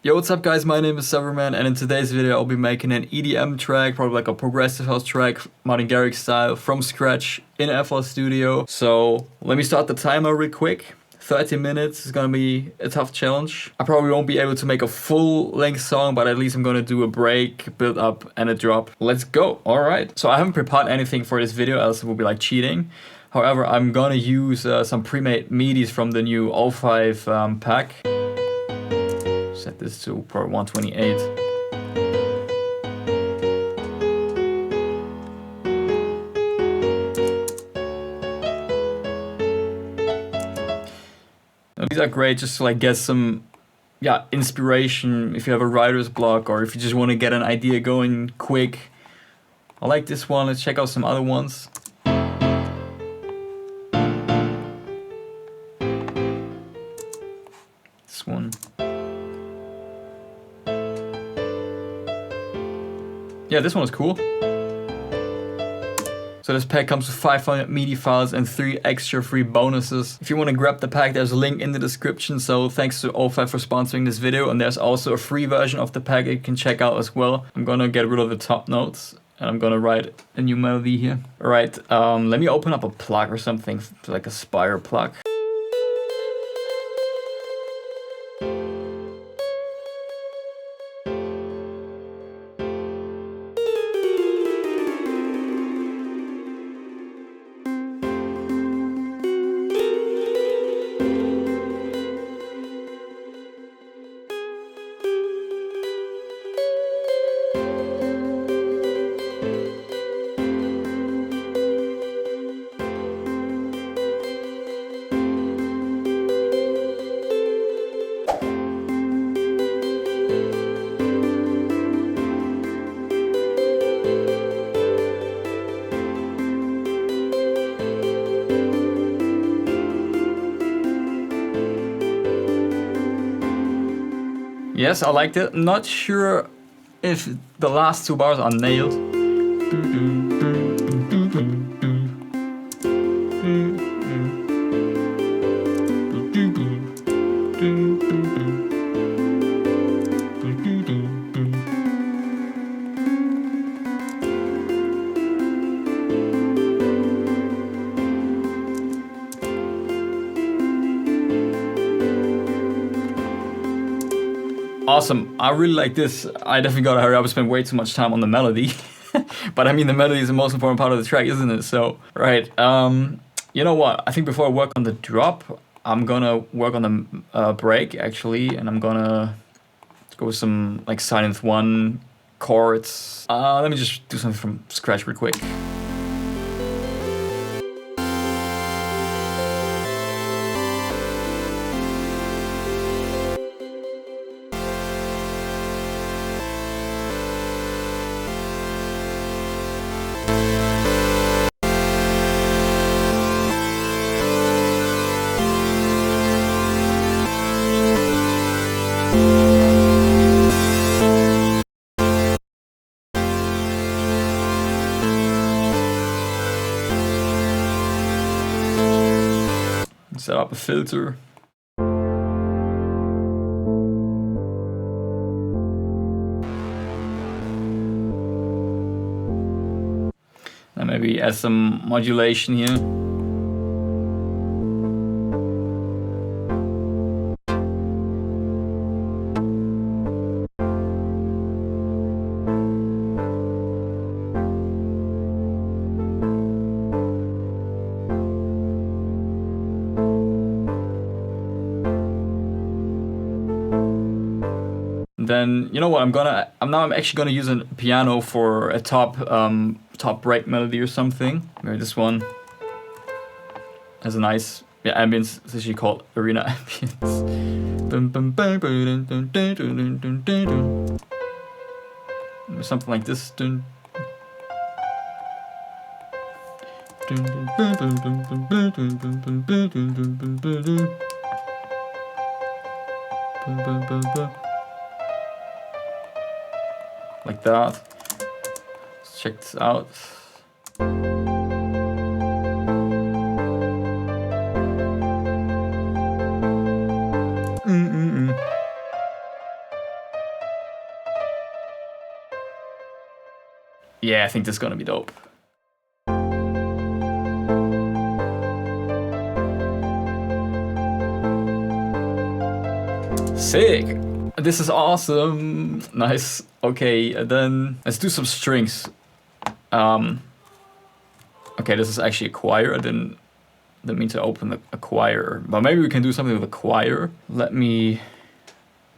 Yo, what's up guys, my name is Severman and in today's video I'll be making an EDM track, probably like a progressive house track, Martin Garrix style, from scratch in FL Studio. So let me start the timer real quick. 30 minutes is gonna be a tough challenge. I probably won't be able to make a full length song, but at least I'm gonna do a break, build up and a drop. Let's go. Alright, so I haven't prepared anything for this video, else it would be like cheating. However, I'm gonna use some pre-made MIDIs from the new O5 pack. Set this to probably 128. Now, these are great just to like get some inspiration if you have a writer's block or if you just want to get an idea going quick. I like this one. Let's check out some other ones. This one. Yeah, this one was cool. So this pack comes with 500 MIDI files and 3 extra free bonuses. If you want to grab the pack, there's a link in the description. So thanks to O5 for sponsoring this video. And there's also a free version of the pack you can check out as well. I'm gonna get rid of the top notes and I'm gonna write a new melody here. All right, let me open up a plug or something, like a Spire plug. Yes, I liked it. Not sure if the last 2 bars are nailed. Awesome, I really like this. I definitely gotta hurry up, I spent way too much time on the melody. But I mean, the melody is the most important part of the track, isn't it? So, right, you know what? I think before I work on the drop, I'm gonna work on the break actually, and I'm gonna go with some like silent 1 chords. Let me just do something from scratch real quick. Set up a filter. And maybe add some modulation here. Then you know what I'm actually gonna use a piano for a top break melody or something. Maybe this one has a nice ambience. It's actually called arena ambience. Something like this. Like that. Let's check this out. Yeah, I think this is gonna be dope. Sick! This is awesome! Nice. Okay, and then let's do some strings. Okay, this is actually a choir. I didn't mean to open a choir, but maybe we can do something with a choir. Let me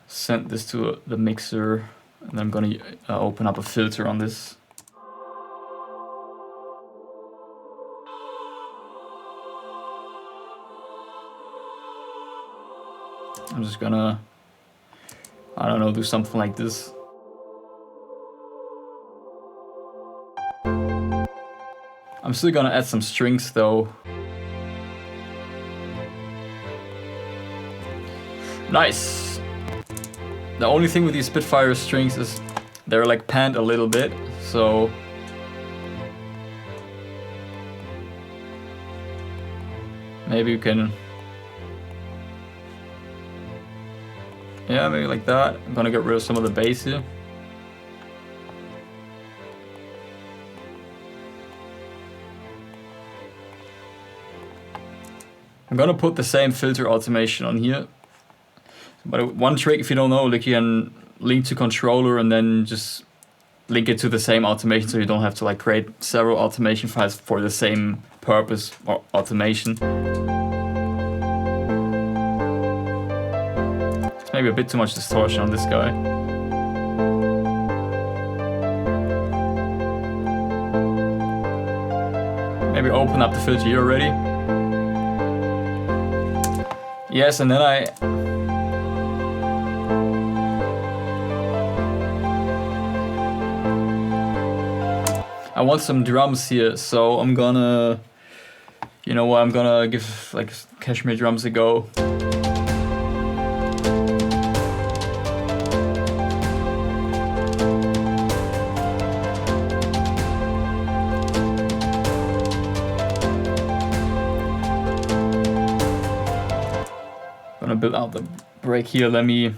send this to the mixer, and I'm gonna open up a filter on this. I'm just gonna, I don't know, do something like this. I'm still gonna add some strings though. Nice! The only thing with these Spitfire strings is they're like panned a little bit, so maybe you can, yeah, maybe like that. I'm gonna get rid of some of the bass here. I'm gonna put the same filter automation on here. But one trick, if you don't know, like you can link to controller and then just link it to the same automation, so you don't have to like create several automation files for the same purpose or automation. It's maybe a bit too much distortion on this guy. Maybe open up the filter here already. Yes, and then I want some drums here, so I'm gonna, you know what, I'm gonna give like Cashmere drums a go. Gonna build out the break here. Let me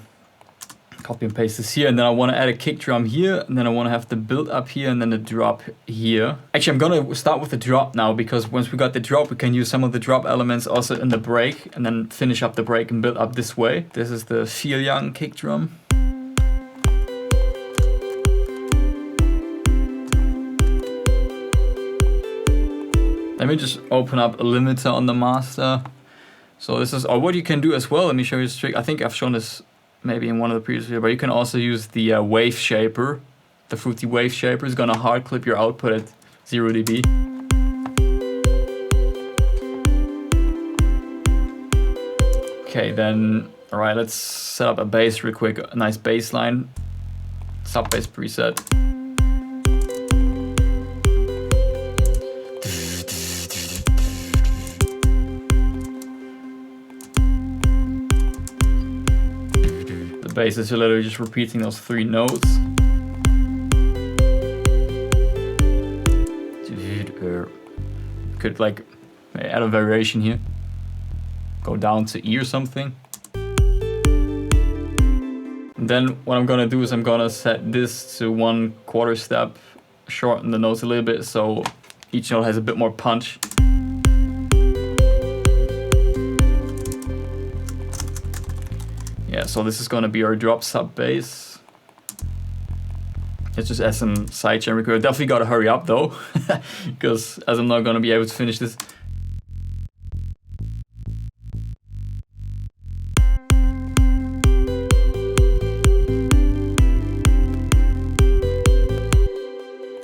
copy and paste this here, and then I want to add a kick drum here, and then I want to have the build up here, and then the drop here. Actually, I'm gonna start with the drop now, because once we got the drop, we can use some of the drop elements also in the break, and then finish up the break and build up this way. This is the Feel Young kick drum. Let me just open up a limiter on the master. So this is, or what you can do as well, let me show you this trick. I think I've shown this maybe in one of the previous videos, but you can also use the wave shaper. The Fruity wave shaper is gonna hard clip your output at 0 dB. Okay, then, all right, let's set up a bass real quick, a nice bass line, sub bass preset. Bass is literally just repeating those 3 notes. Could like add a variation here. Go down to E or something. And then what I'm gonna do is I'm gonna set this to 1/4 step, shorten the notes a little bit so each note has a bit more punch. Yeah, so this is gonna be our drop sub bass. Let's just add some sidechain record. Definitely gotta hurry up though, because as I'm not gonna be able to finish this.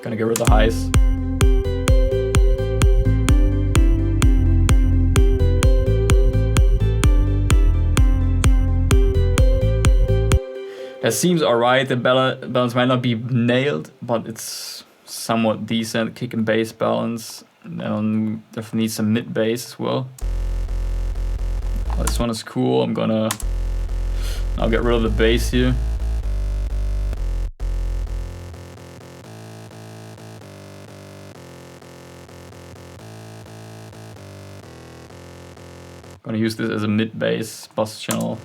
Gonna get rid of the highs. That seems alright. The balance might not be nailed, but it's somewhat decent. Kick and bass balance. And then definitely need some mid bass as well. Oh, this one is cool. I'll get rid of the bass here. Gonna use this as a mid bass bus channel.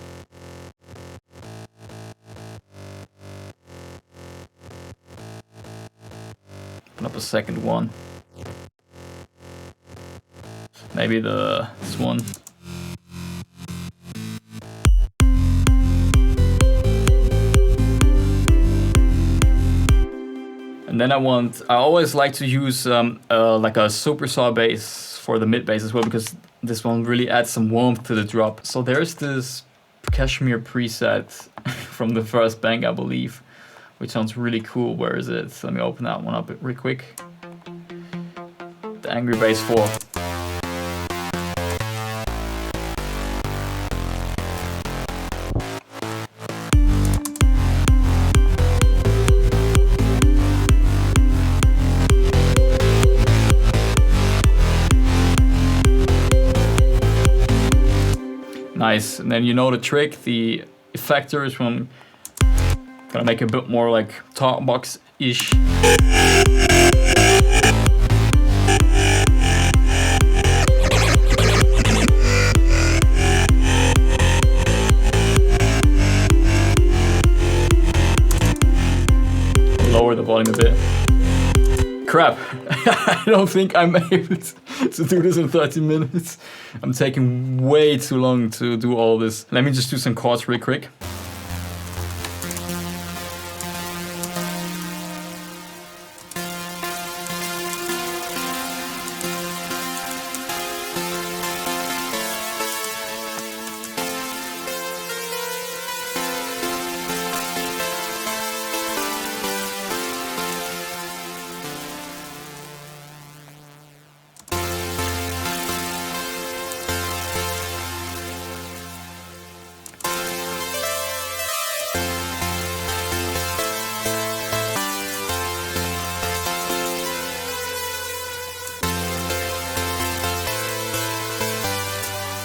open up a second one. Maybe this one. And then I always like to use like a supersaw bass for the mid bass as well, because this one really adds some warmth to the drop. So there's this Cashmere preset from the first bank, I believe, which sounds really cool. Where is it? So let me open that one up real quick. The Angry Bass 4. Nice. And then you know the trick, the effector is from gonna make a bit more like top box-ish. Lower the volume a bit. Crap, I don't think I'm able to do this in 30 minutes. I'm taking way too long to do all this. Let me just do some chords really quick.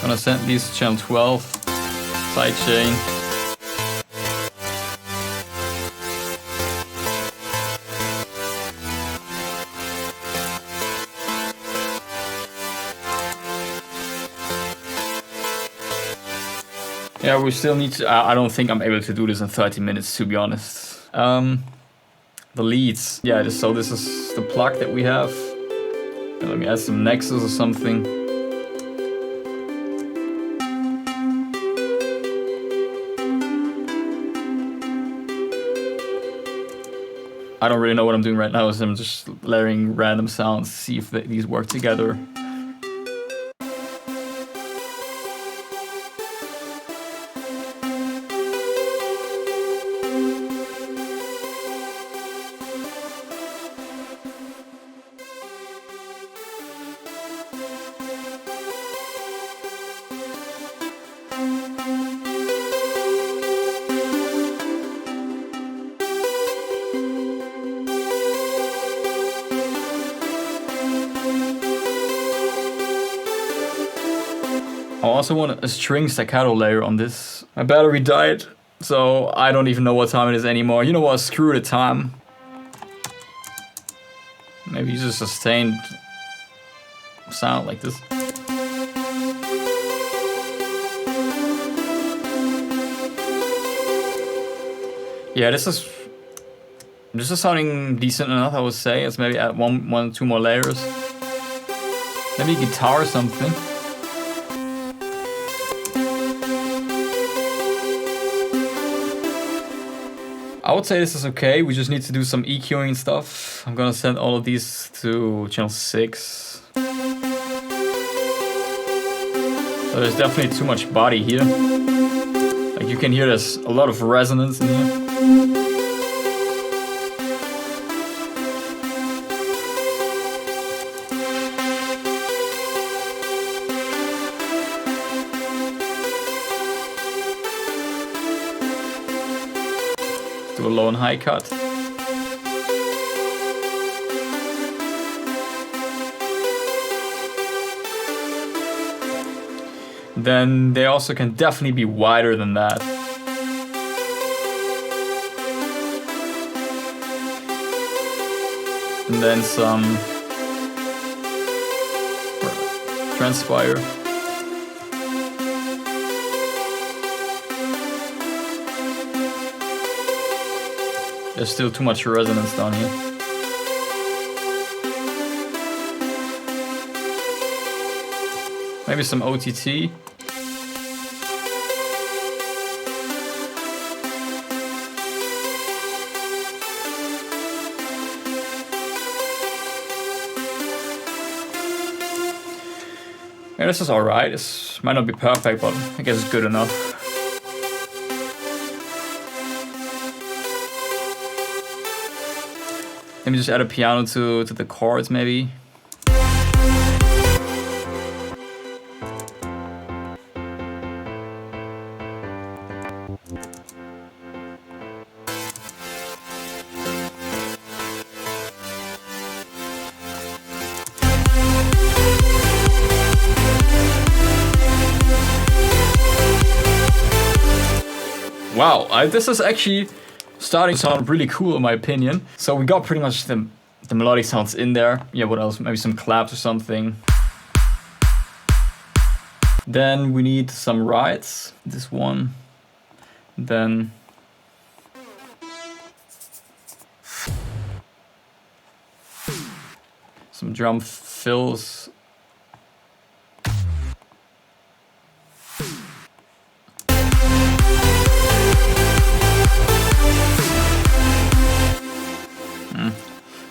Gonna send these to channel 12, sidechain. Yeah, we still need to, I don't think I'm able to do this in 30 minutes, to be honest. The leads, yeah, so this is the plug that we have. Let me add some Nexus or something. I don't really know what I'm doing right now, so I'm just layering random sounds to see if these work together. I also want a string staccato layer on this. My battery died, so I don't even know what time it is anymore. You know what, screw the time. Maybe use a sustained sound like this. Yeah, this is sounding decent enough, I would say. Let's maybe add one, two more layers. Maybe guitar or something. I would say this is okay, we just need to do some EQing and stuff. I'm gonna send all of these to channel 6. So there's definitely too much body here. Like you can hear there's a lot of resonance in here. Do a low and high cut. Then they also can definitely be wider than that. And then some transpire. There's still too much resonance down here. Maybe some OTT. Yeah, this is alright. This might not be perfect, but I guess it's good enough. Let me just add a piano to the chords, maybe. Wow, this is actually starting to sound really cool in my opinion. So we got pretty much the melodic sounds in there. Yeah, what else? Maybe some claps or something. Then we need some rides. This one. Then some drum fills.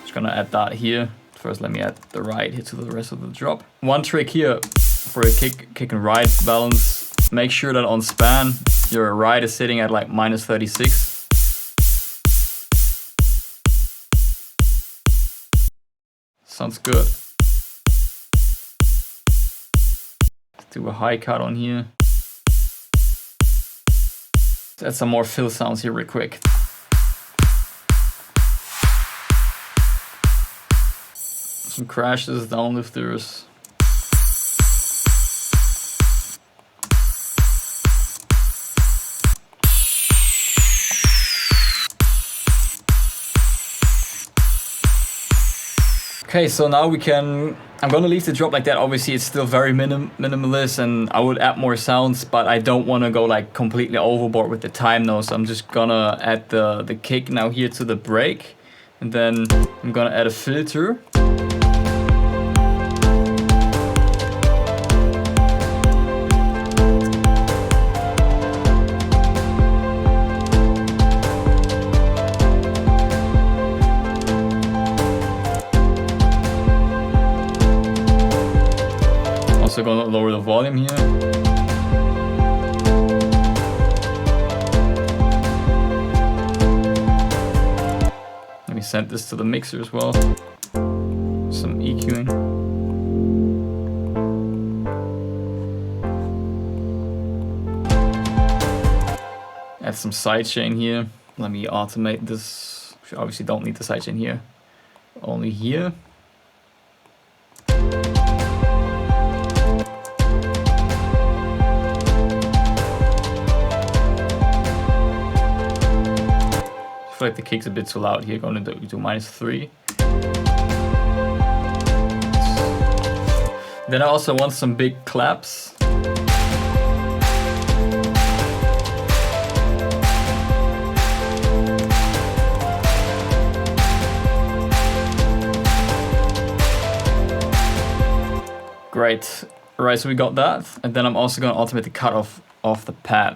Just gonna add that here. First, let me add the ride here to the rest of the drop. One trick here for a kick and ride balance. Make sure that on span, your ride is sitting at like -36. Sounds good. Let's do a high cut on here. Let's add some more fill sounds here real quick. Some crashes, downlifters. Okay, so now I'm gonna leave the drop like that. Obviously it's still very minimalist and I would add more sounds, but I don't wanna go like completely overboard with the time now. So I'm just gonna add the kick now here to the break. And then I'm gonna add a filter. Also gonna lower the volume here. Let me send this to the mixer as well. Some EQing. Add some sidechain here. Let me automate this. Obviously don't need the sidechain here. Only here. I feel like the kick's a bit too loud here, going to do -3. Then I also want some big claps. Great. Right, so we got that. And then I'm also going to automate the cut off the pad.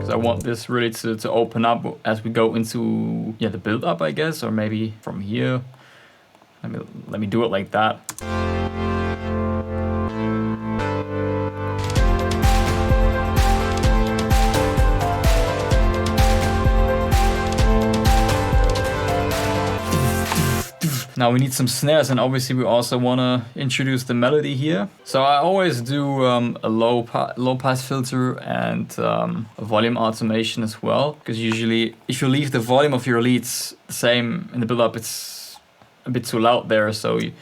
I want this really to open up as we go into the build up, I guess, or maybe from here. Let me do it like that. Now we need some snares, and obviously we also want to introduce the melody here. So I always do a low pass filter and a volume automation as well, because usually if you leave the volume of your leads the same in the build-up, it's a bit too loud there. So you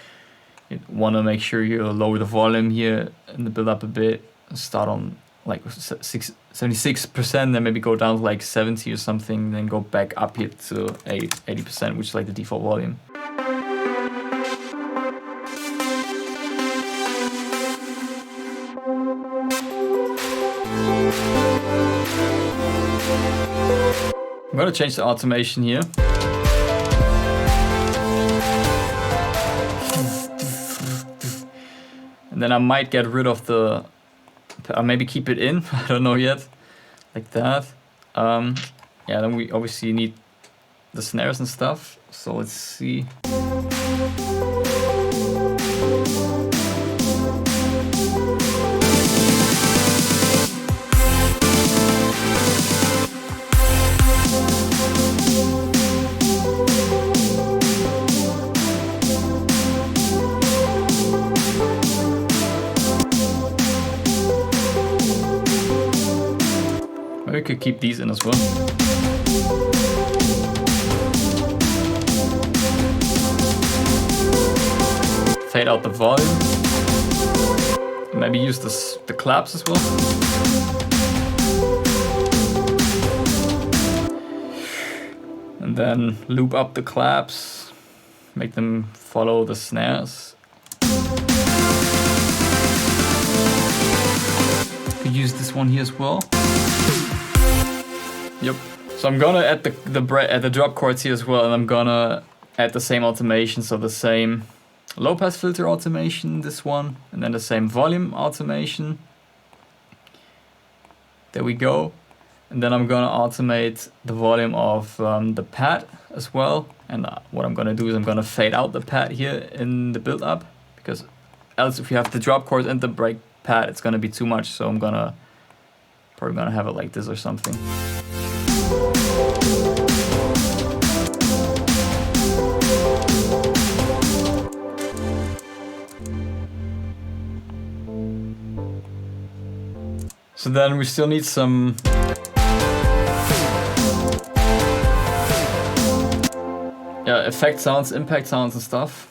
want to make sure you lower the volume here in the build-up a bit. Start on like 76%, then maybe go down to like 70 or something, then go back up here to 80%, which is like the default volume. I'm gonna change the automation here. Then I might get rid of the, maybe keep it in, I don't know yet, like that. Yeah, then we obviously need the snares and stuff, so let's see. We could keep these in as well. Fade out the volume. Maybe use the claps as well. And then loop up the claps. Make them follow the snares. Could use this one here as well. Yep. So I'm gonna add the drop chords here as well, and I'm gonna add the same automation, so the same low pass filter automation, this one, and then the same volume automation. There we go. And then I'm gonna automate the volume of the pad as well. And what I'm gonna do is I'm gonna fade out the pad here in the build up, because else if you have the drop chords and the break pad, it's gonna be too much. So I'm probably gonna have it like this or something. So then we still need some effect sounds, impact sounds and stuff.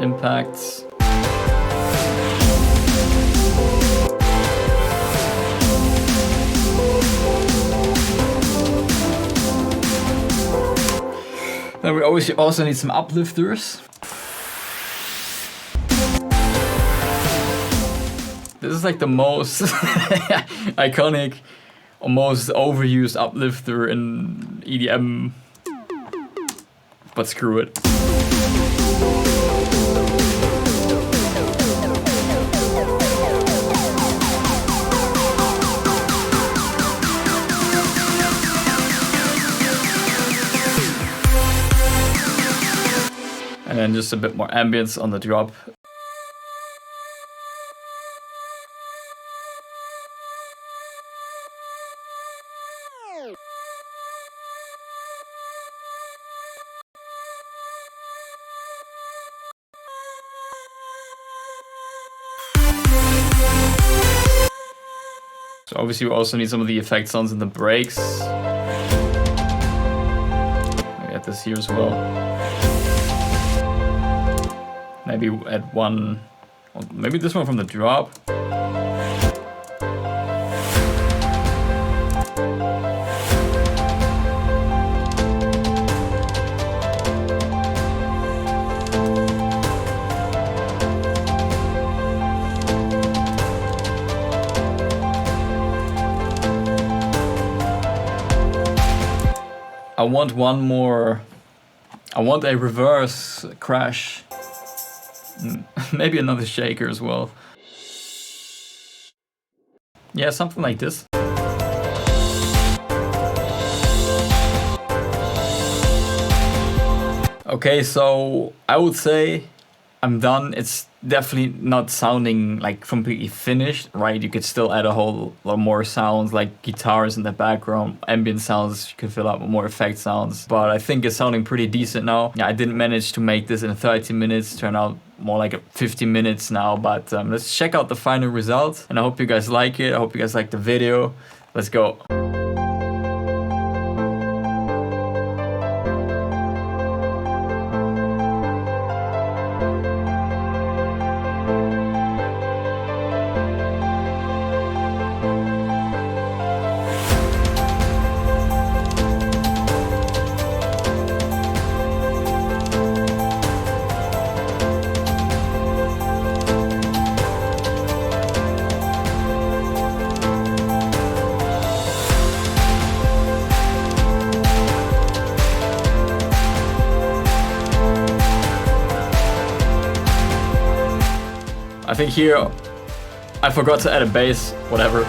Impacts. Then we also need some uplifters. This is like the most iconic or most overused uplifter in EDM, but screw it. And then just a bit more ambience on the drop. So obviously we also need some of the effect sounds in the breaks. Maybe add this here as well. Maybe add one, maybe this one from the drop. I want one more, I want a reverse crash. Maybe another shaker as well. Yeah, something like this. Okay, so I would say I'm done. It's definitely not sounding like completely finished, right? You could still add a whole lot more sounds, like guitars in the background, ambient sounds, you could fill out with more effect sounds. But I think it's sounding pretty decent now. Yeah, I didn't manage to make this in 30 minutes, turned out more like 50 minutes now, but let's check out the final result. And I hope you guys like it. I hope you guys like the video. Let's go. I think here I forgot to add a bass, whatever.